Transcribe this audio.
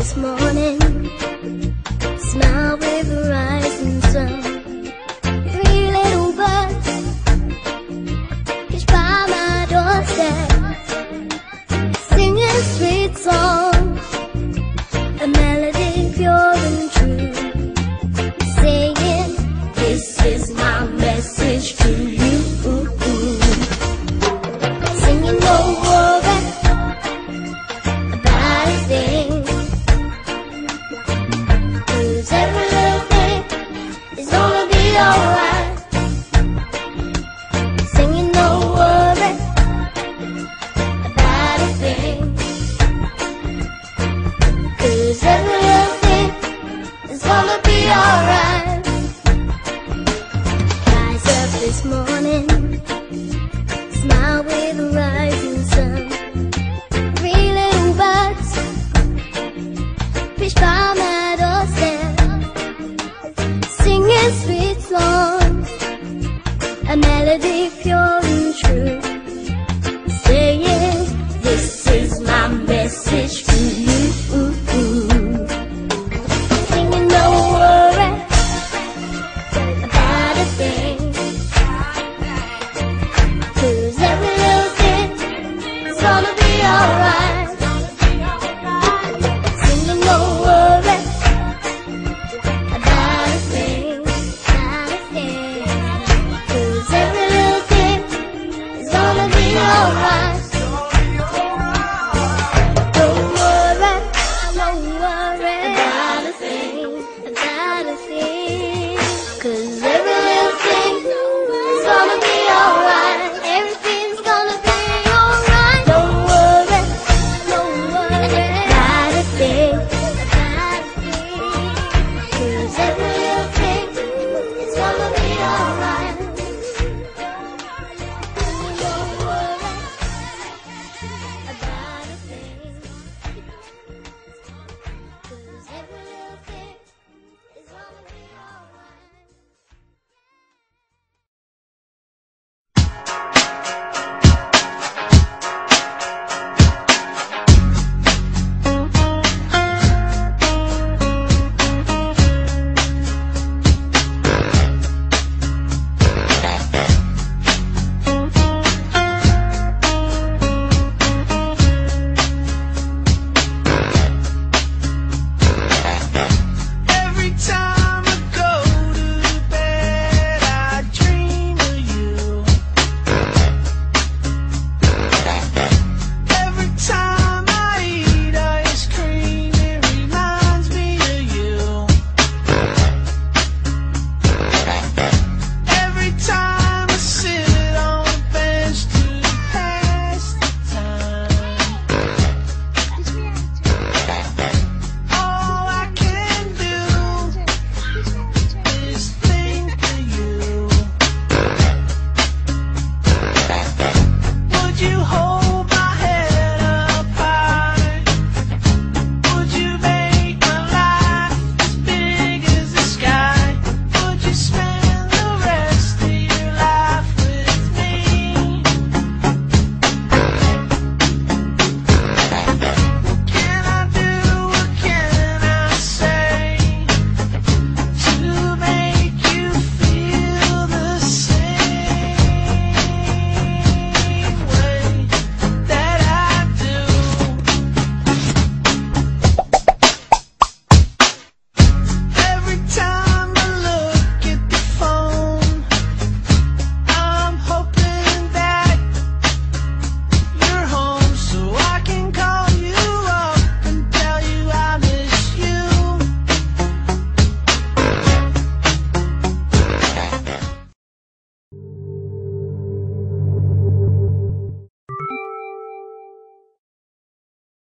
this morning, smile with the rising sun. Three little birds pitched by my doorstep, singing sweet songs, a melody pure and true, saying, this is my message to you. Singing no worry about a thing, 'cause every little thing is gonna be alright. Singing no worry about a thing, 'cause every little thing is gonna be alright. Rise up this morning, smile with the rising sun. Three little birds pitched by